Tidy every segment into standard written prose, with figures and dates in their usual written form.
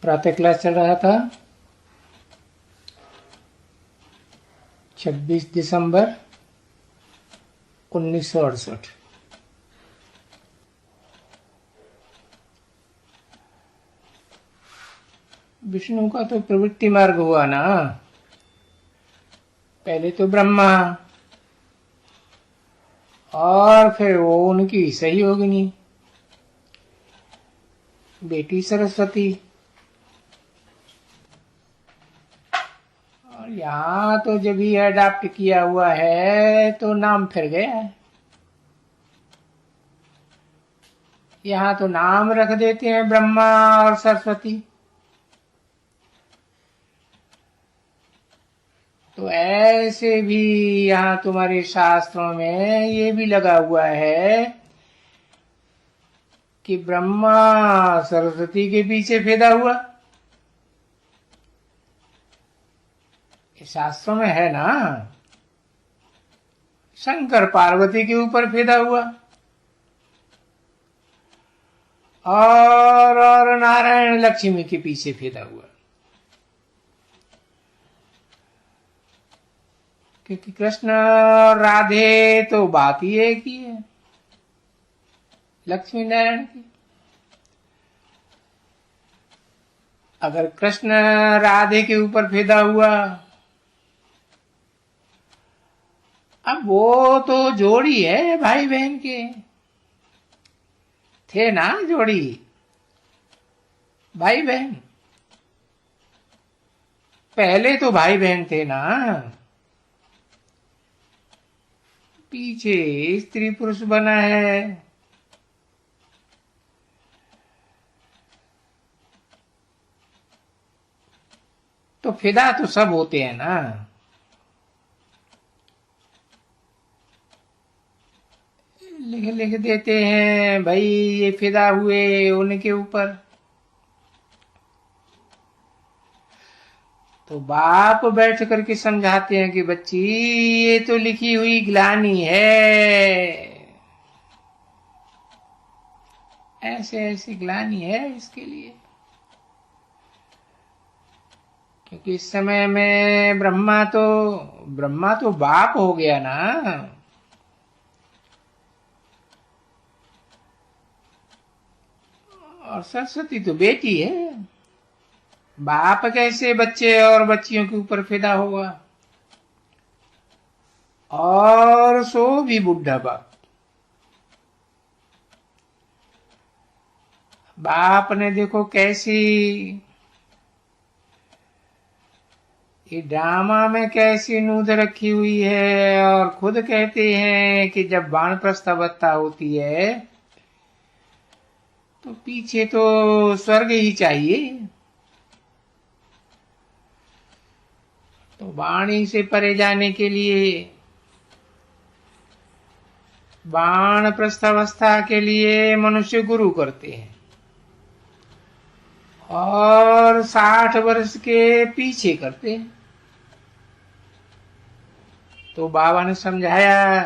प्रातः क्लास चल रहा था 26 दिसंबर 1968। विष्णु का तो प्रवृत्ति मार्ग हुआ ना। पहले तो ब्रह्मा और फिर वो उनकी सहयोगिनी बेटी सरस्वती, और यहाँ तो जब ही अडॉप्ट किया हुआ है तो नाम फिर गया है। यहाँ तो नाम रख देते हैं ब्रह्मा और सरस्वती। तो ऐसे भी यहाँ तुम्हारे शास्त्रों में ये भी लगा हुआ है कि ब्रह्मा सरस्वती के पीछे फिदा हुआ। शास्त्रों में है ना। शंकर पार्वती के ऊपर फिदा हुआ और नारायण लक्ष्मी के पीछे फिदा हुआ, क्योंकि कृष्ण और राधे तो बात ही एक ही है, लक्ष्मी नारायण की। अगर कृष्ण राधे के ऊपर फिदा हुआ, अब वो तो जोड़ी है भाई बहन के, थे ना जोड़ी भाई बहन। पहले तो भाई बहन थे ना, पीछे स्त्री पुरुष बना है। तो फिदा तो सब होते हैं ना। लिख देते हैं भाई ये फिदा हुए उनके ऊपर। तो बाप बैठ करके समझाते हैं कि बच्ची ये तो लिखी हुई ग्लानि है, ऐसे ऐसी ग्लानि है इसके लिए। क्योंकि इस समय में ब्रह्मा तो बाप हो गया ना, और सरस्वती तो बेटी है। बाप कैसे बच्चे और बच्चियों के ऊपर फिदा होगा, और सो भी बुढ़ा बाप। बाप ने देखो कैसी ये ड्रामा में कैसी नूंद रखी हुई है, और खुद कहते हैं कि जब वानप्रस्थ अवस्था होती है तो पीछे तो स्वर्ग ही चाहिए। तो वाणी से परे जाने के लिए, वानप्रस्थ अवस्था के लिए मनुष्य गुरु करते हैं, और 60 वर्ष के पीछे करते हैं। तो बाबा ने समझाया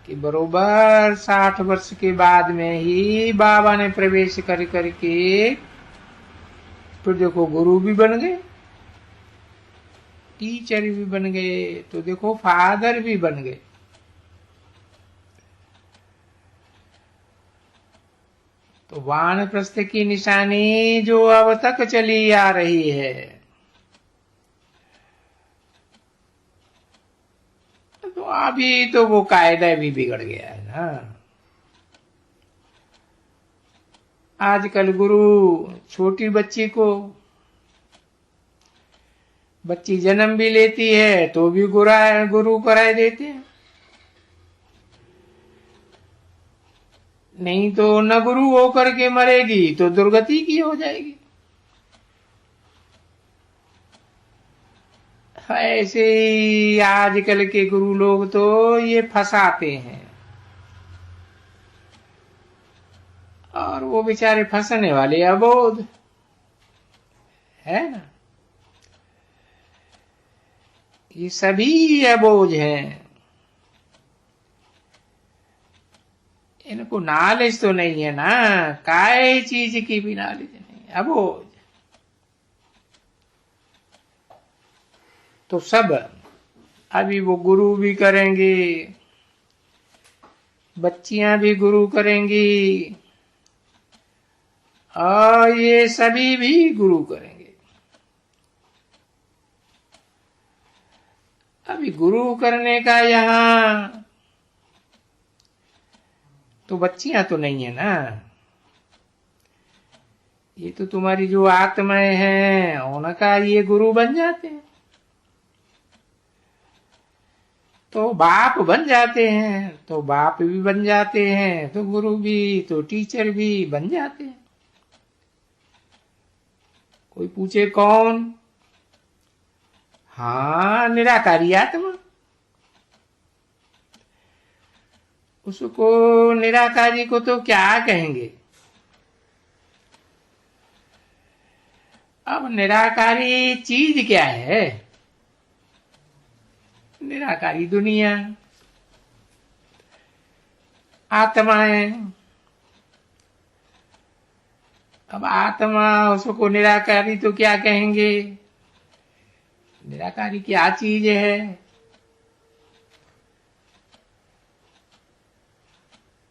कि बरोबर 60 वर्ष के बाद में ही बाबा ने प्रवेश कर करके फिर देखो गुरु भी बन गए, टीचर भी बन गए, तो देखो फादर भी बन गए। तो वानप्रस्थ की निशानी जो अब तक चली आ रही है, तो अभी तो वो कायदा भी बिगड़ गया है ना। आजकल गुरु छोटी बच्ची को, बच्ची जन्म भी लेती है तो भी गुरु कराए देते हैं। नहीं तो न गुरु होकर के मरेगी तो दुर्गति की हो जाएगी। ऐसे ही आजकल के गुरु लोग तो ये फंसाते हैं, और वो बेचारे फंसने वाले अबोध है ना। ये सभी अबोझ हैं। इनको नॉलेज तो नहीं है ना, काय चीज की भी नॉलेज नहीं। अब वो तो सब अभी वो गुरु भी करेंगे, बच्चियां भी गुरु करेंगी, और ये सभी भी गुरु करेंगे। अभी गुरु करने का यहाँ तो बच्चियां तो नहीं है ना, ये तो तुम्हारी जो आत्माएं हैं उनका ये गुरु बन जाते हैं। तो बाप बन जाते हैं, तो बाप भी बन जाते हैं, तो गुरु भी, तो टीचर भी बन जाते हैं। कोई पूछे कौन? हाँ, निराकारी आत्मा। उसको निराकारी को तो क्या कहेंगे? अब निराकारी चीज क्या है? निराकारी दुनिया, आत्मा है। अब आत्मा, उसको निराकारी तो क्या कहेंगे? निराकारी क्या चीज है?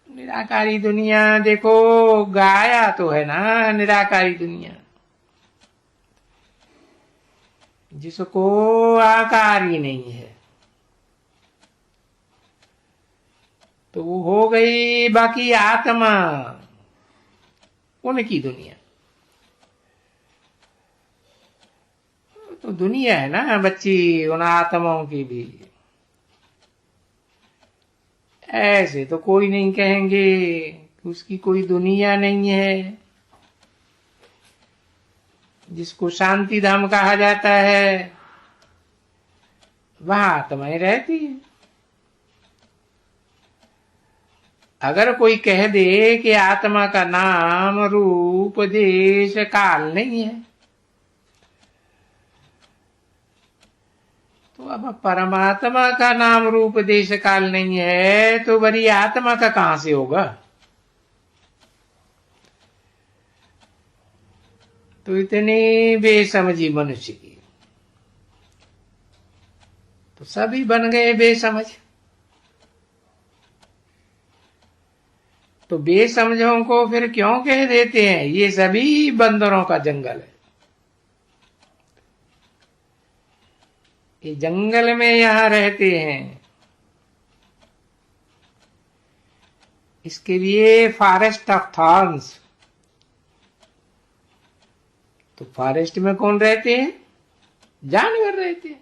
निराकारी दुनिया देखो, गाया तो है ना निराकारी दुनिया, जिसको आकार ही नहीं है। तो वो हो गई बाकी आत्मा, उनकी दुनिया। तो दुनिया है ना बच्ची उन आत्माओं की भी। ऐसे तो कोई नहीं कहेंगे कि उसकी कोई दुनिया नहीं है। जिसको शांति धाम कहा जाता है वहां आत्माएं रहती है। अगर कोई कह दे कि आत्मा का नाम रूप देश काल नहीं है, तो अब परमात्मा का नाम रूप देश काल नहीं है तो बड़ी आत्मा का कहां से होगा? तो इतनी बेसमझी मनुष्य की, तो सभी बन गए बेसमझ। तो बेसमझों को फिर क्यों कह देते हैं ये सभी बंदरों का जंगल है? ये जंगल में यहां रहते हैं, इसके लिए फॉरेस्ट ऑफ थॉर्न्स। तो फॉरेस्ट में कौन रहते हैं? जानवर रहते हैं।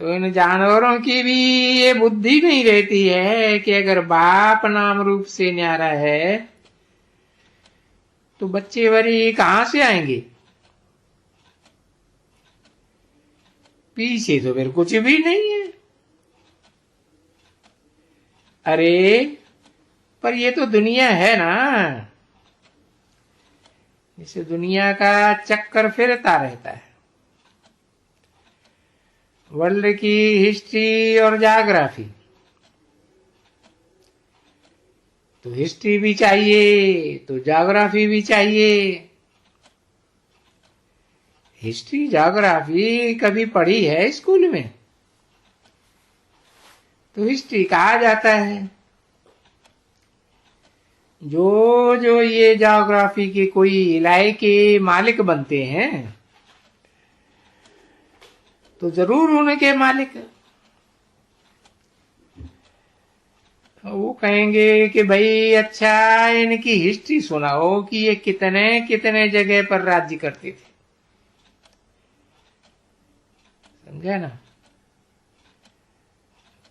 तो इन जानवरों की भी ये बुद्धि नहीं रहती है कि अगर बाप नाम रूप से न्यारा है तो बच्चे वरी कहां से आएंगे? पीछे तो फिर कुछ भी नहीं है। अरे पर ये तो दुनिया है ना, इस दुनिया का चक्कर फिरता रहता है। वर्ल्ड की हिस्ट्री और ज्योग्राफी, तो हिस्ट्री भी चाहिए तो ज्योग्राफी भी चाहिए। हिस्ट्री ज्योग्राफी कभी पढ़ी है स्कूल में? तो हिस्ट्री कहा जाता है। जो जो ये ज्योग्राफी के कोई इलाके के मालिक बनते हैं तो जरूर उनके मालिक वो कहेंगे कि भाई अच्छा इनकी हिस्ट्री सुनाओ कि ये कितने कितने जगह पर राज्य करते थे। समझे ना?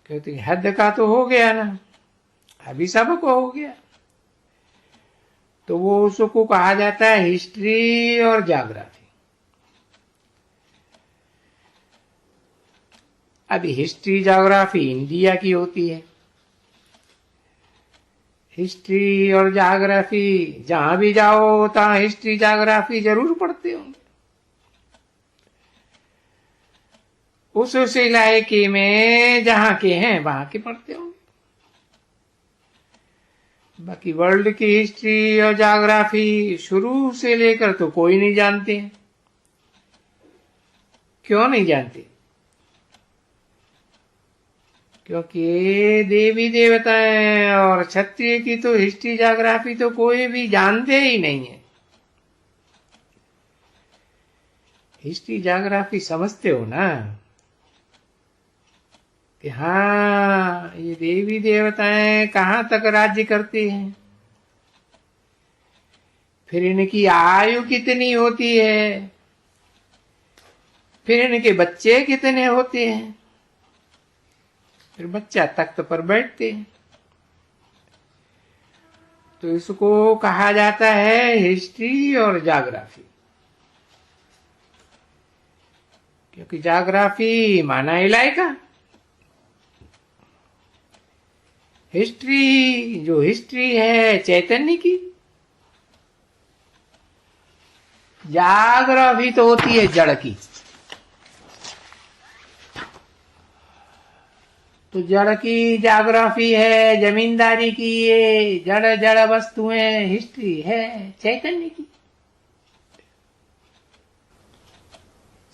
कहते हद का तो हो गया ना, अभी सबको हो गया। तो वो उसको कहा जाता है हिस्ट्री और ज्योग्राफी। अभी हिस्ट्री ज्योग्राफी इंडिया की होती है। हिस्ट्री और ज्योग्राफी जहां भी जाओ तहां हिस्ट्री ज्योग्राफी जरूर पढ़ते होंगे। उस इलाके में जहां के हैं वहां के पढ़ते होंगे। बाकी वर्ल्ड की हिस्ट्री और ज्योग्राफी शुरू से लेकर तो कोई नहीं जानते हैं। क्यों नहीं जानते? क्योंकि देवी देवताएं और क्षत्रिय की तो हिस्ट्री ज्योग्राफी तो कोई भी जानते ही नहीं है। हिस्ट्री ज्योग्राफी समझते हो ना कि हाँ ये देवी देवताएं कहाँ तक राज्य करते हैं, फिर इनकी आयु कितनी होती है, फिर इनके बच्चे कितने होते हैं, फिर बच्चा तख्त पर बैठते हैं। तो इसको कहा जाता है हिस्ट्री और ज्योग्राफी। क्योंकि ज्योग्राफी माना इलाका, हिस्ट्री जो हिस्ट्री है चैतन्य की, ज्योग्राफी तो होती है जड़ की। तो जड़ की ज्योग्राफी है जमींदारी की, ये जड़ जड़ वस्तुएं, हिस्ट्री है चैतन्य की।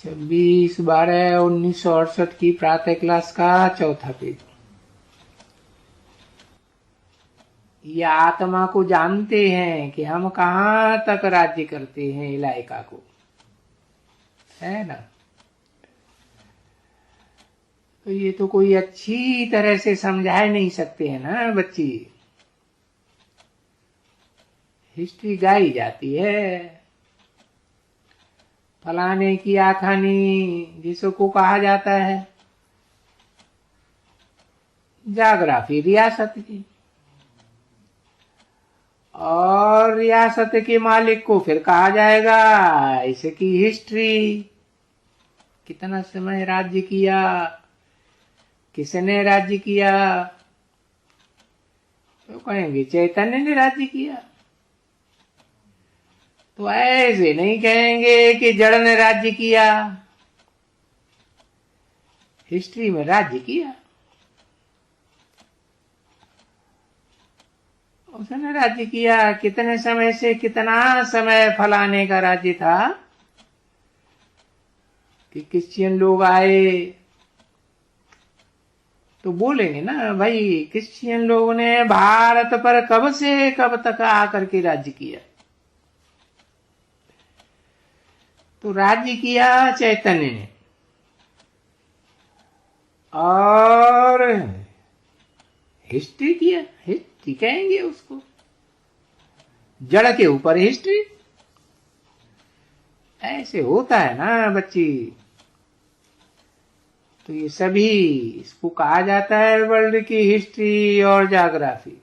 26/12/1968 की प्रातः क्लास का चौथा पेज। ये आत्मा को जानते हैं कि हम कहाँ तक राज्य करते हैं इलाका को, है ना। तो ये तो कोई अच्छी तरह से समझा नहीं सकते हैं ना बच्ची। हिस्ट्री गाई जाती है, फलाने की आखानी जिसको कहा जाता है। ज्योग्राफी रियासत की, और रियासत के मालिक को फिर कहा जाएगा इसकी हिस्ट्री, कितना समय राज्य किया, किसने राज्य किया। तो कहेंगे चैतन्य ने राज्य किया। तो ऐसे नहीं कहेंगे कि जड़ ने राज्य किया, हिस्ट्री में राज्य किया, उसने राज्य किया। कितने समय से कितना समय फलाने का राज्य था कि क्रिश्चियन लोग आए तो बोलेंगे ना भाई क्रिश्चियन लोगों ने भारत पर कब से कब तक आकर के राज्य किया। तो राज्य किया चैतन्य ने, और हिस्ट्री किया, हिस्ट्री कहेंगे उसको, जड़ के ऊपर हिस्ट्री। ऐसे होता है ना बच्ची। तो ये सभी इसको कहा जाता है वर्ल्ड की हिस्ट्री और ज्योग्राफी।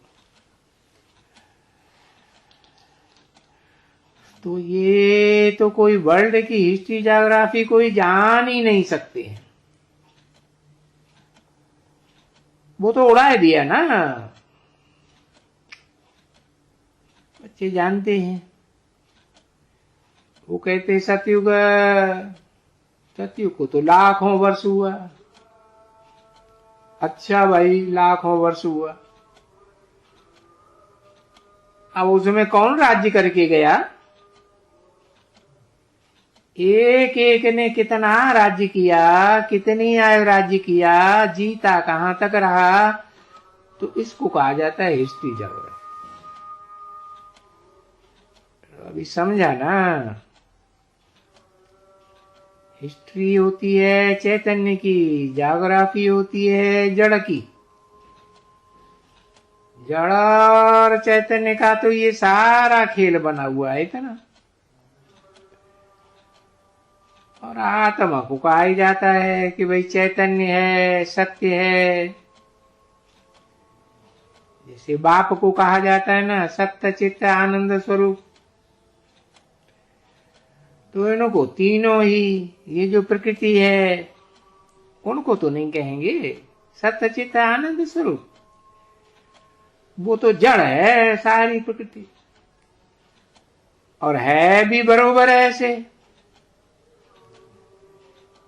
तो ये तो कोई वर्ल्ड की हिस्ट्री ज्योग्राफी कोई जान ही नहीं सकते हैं, वो तो उड़ा दिया ना। बच्चे जानते हैं, वो कहते सतयुग, सतयुग को तो लाखों वर्ष हुआ। अच्छा भाई लाखों वर्ष हुआ, अब उसमें कौन राज्य करके गया? एक एक ने कितना राज्य किया, कितनी आयु राज्य किया, जीता कहां तक रहा। तो इसको कहा जाता है हिस्ट्री ज्योग्राफी। अभी समझा ना। हिस्ट्री होती है चैतन्य की, ज्योग्राफी होती है जड़ की। जड़ और चैतन्य का तो ये सारा खेल बना हुआ है इतना। और आत्मा को कहा ही जाता है कि भाई चैतन्य है, सत्य है। जैसे बाप को कहा जाता है ना सत्य चित्त आनंद स्वरूप। तो इनको तीनों ही, ये जो प्रकृति है उनको तो नहीं कहेंगे सत्य चित्त आनंद स्वरूप, वो तो जड़ है सारी प्रकृति। और है भी बरोबर ऐसे,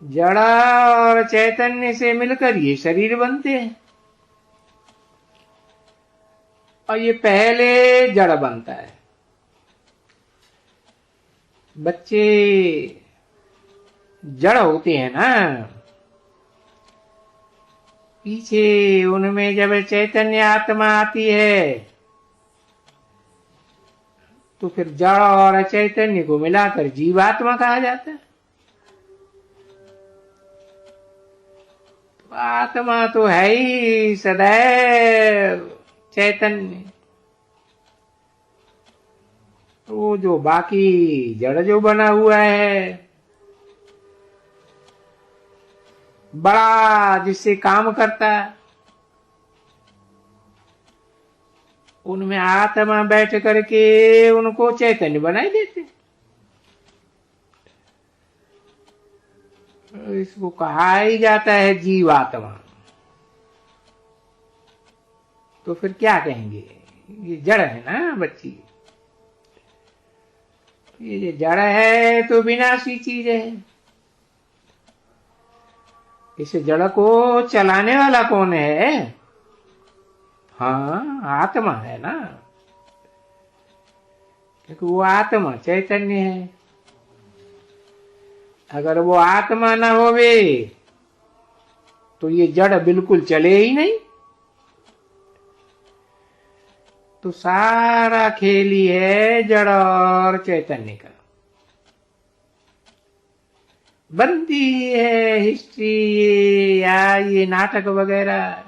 जड़ और चैतन्य से मिलकर ये शरीर बनते हैं। और ये पहले जड़ बनता है। बच्चे जड़ होते हैं ना, पीछे उनमें जब चैतन्य आत्मा आती है तो फिर जड़ और चैतन्य को मिलाकर जीवात्मा कहा जाता है। तो आत्मा तो है ही सदैव चैतन्य। वो जो बाकी जड़ जो बना हुआ है, बड़ा जिससे काम करता है, उनमें आत्मा बैठ करके उनको चैतन्य बनाई देते। इसको कहा ही जाता है जीवात्मा। तो फिर क्या कहेंगे, ये जड़ है ना बच्ची, ये जड़ है तो विनाशी चीज है। इस जड़ को चलाने वाला कौन है? हाँ, आत्मा है ना, क्योंकि वो आत्मा चैतन्य है। अगर वो आत्मा ना होवे तो ये जड़ बिल्कुल चले ही नहीं। तो सारा खेल ही है जड़ और चैतन्य का। बनती है हिस्ट्री या ये नाटक वगैरह,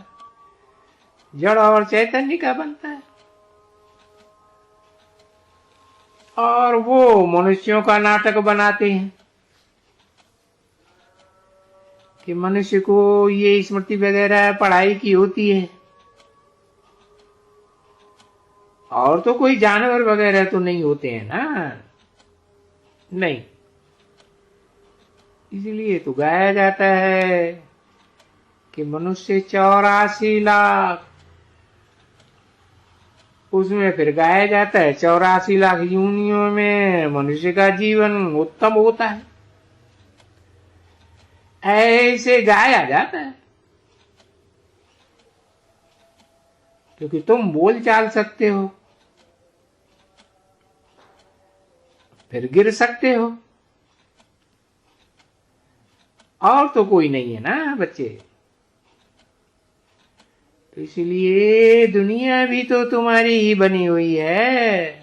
जड़ और चैतन्य का बनता है। और वो मनुष्यों का नाटक बनाते हैं कि मनुष्य को ये स्मृति वगैरह पढ़ाई की होती है, और तो कोई जानवर वगैरह तो नहीं होते हैं ना, नहीं। इसलिए तो गाया जाता है कि मनुष्य 84 लाख, उसमें फिर गाया जाता है 84 लाख योनियों में मनुष्य का जीवन उत्तम होता है, ऐसे गाया जाता है। क्योंकि तुम बोल चाल सकते हो, फिर गिर सकते हो, और तो कोई नहीं है ना बच्चे। तो इसलिए दुनिया भी तो तुम्हारी ही बनी हुई है,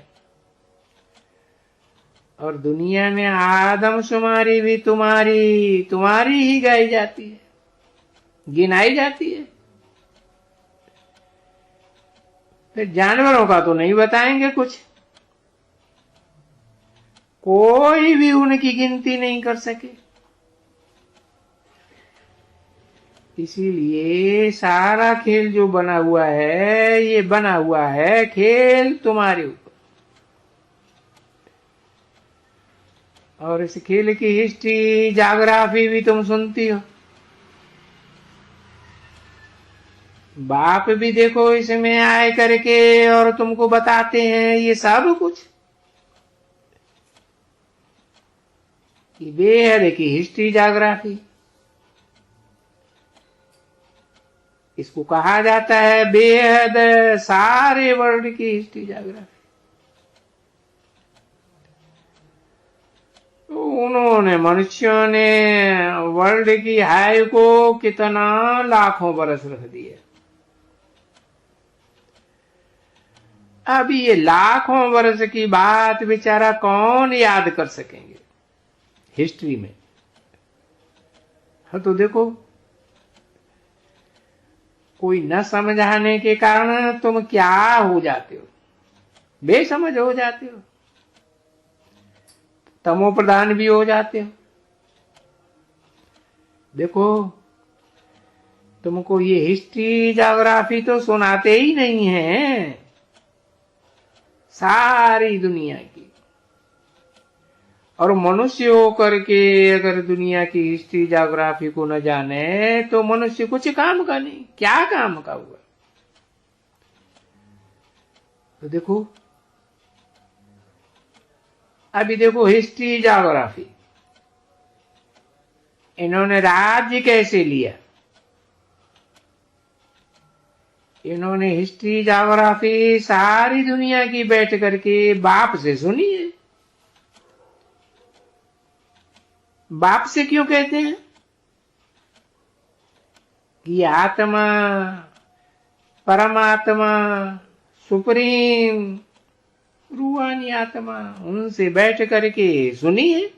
और दुनिया में आदमशुमारी भी तुम्हारी ही गाई जाती है, गिनाई जाती है। फिर जानवरों का तो नहीं बताएंगे कुछ, कोई भी उनकी गिनती नहीं कर सके। इसीलिए सारा खेल जो बना हुआ है, ये बना हुआ है खेल तुम्हारे ऊपर। और इस खेल की हिस्ट्री जाग्राफी भी तुम सुनती हो। बाप भी देखो इसमें आए करके और तुमको बताते हैं ये सब कुछ। ये बेहद की हिस्ट्री जाग्राफी, इसको कहा जाता है बेहद सारे वर्ल्ड की हिस्ट्री जाग्राफी। तो उन्होंने मनुष्यों ने वर्ल्ड की आयु को कितना लाखों बरस रख दिए। अभी ये लाखों वर्ष की बात बेचारा कौन याद कर सकेंगे हिस्ट्री में। हाँ, तो देखो, कोई न समझाने के कारण तुम क्या हो जाते हो, बेसमझ हो जाते हो, तमो प्रधान भी हो जाते हो। देखो, तुमको ये हिस्ट्री ज्योग्राफी तो सुनाते ही नहीं है सारी दुनिया की, और मनुष्य होकर के अगर दुनिया की हिस्ट्री ज्योग्राफी को न जाने तो मनुष्य कुछ काम का नहीं, क्या काम का हुआ। तो देखो, अभी देखो हिस्ट्री ज्योग्राफी, इन्होंने राज्य कैसे लिया, इन्होंने हिस्ट्री ज्योग्राफी सारी दुनिया की बैठ करके बाप से सुनी है। बाप से क्यों कहते हैं कि आत्मा, परमात्मा, सुप्रीम रूहानी आत्मा, उनसे बैठ करके सुनी है।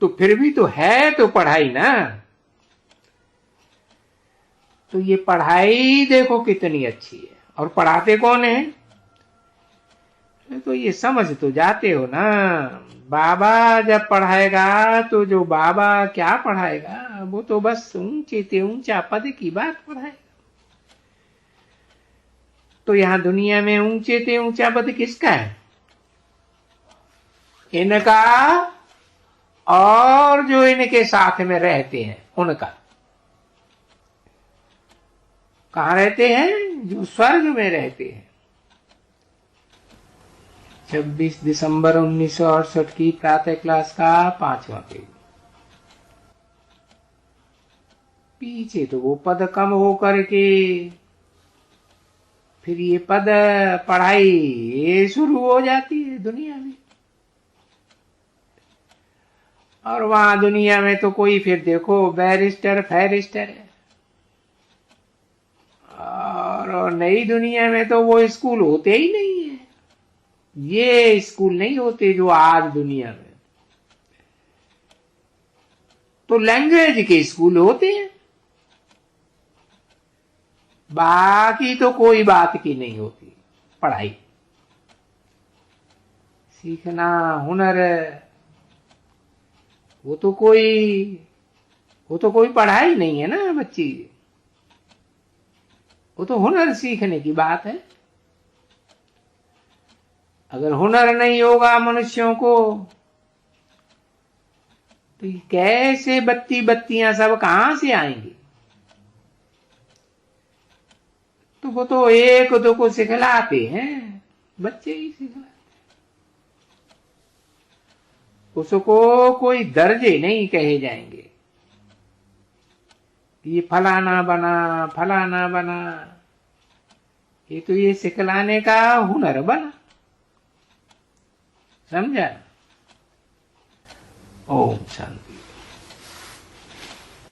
तो फिर भी तो है तो पढ़ाई ना। तो ये पढ़ाई देखो कितनी अच्छी है, और पढ़ाते कौन है? तो ये समझ तो जाते हो ना, बाबा जब पढ़ाएगा तो जो बाबा क्या पढ़ाएगा, वो तो बस ऊंचे से ऊंचा पद की बात पढ़ाएगा। तो यहां दुनिया में ऊंचे से ऊंचा पद किसका है? इनका, और जो इनके साथ में रहते हैं उनका। कहां रहते हैं? जो स्वर्ग में रहते हैं। 26 दिसंबर 1968 की प्रातः क्लास का 5वां पेज। पीछे तो वो पद कम हो करके फिर ये पद पढ़ाई ये शुरू हो जाती है दुनिया में। और वहां दुनिया में तो कोई फिर देखो बैरिस्टर फैरिस्टर है, और नई दुनिया में तो वो स्कूल होते ही नहीं है। ये स्कूल नहीं होते जो आज दुनिया में, तो लैंग्वेज के स्कूल होते हैं। बाकी तो कोई बात की नहीं होती पढ़ाई। सीखना हुनर, वो तो कोई पढ़ाई नहीं है ना बच्ची, वो तो हुनर सीखने की बात है। अगर हुनर नहीं होगा मनुष्यों को तो कैसे बत्तियां सब कहां से आएंगी? तो वो तो एक दो को सिखलाते हैं, बच्चे ही सिखलाते, उसको कोई दर्जे नहीं कहे जाएंगे। ये फलाना बना फलाना बना, ये तो ये सिखलाने का हुनर बना। समझा? ओम शांति।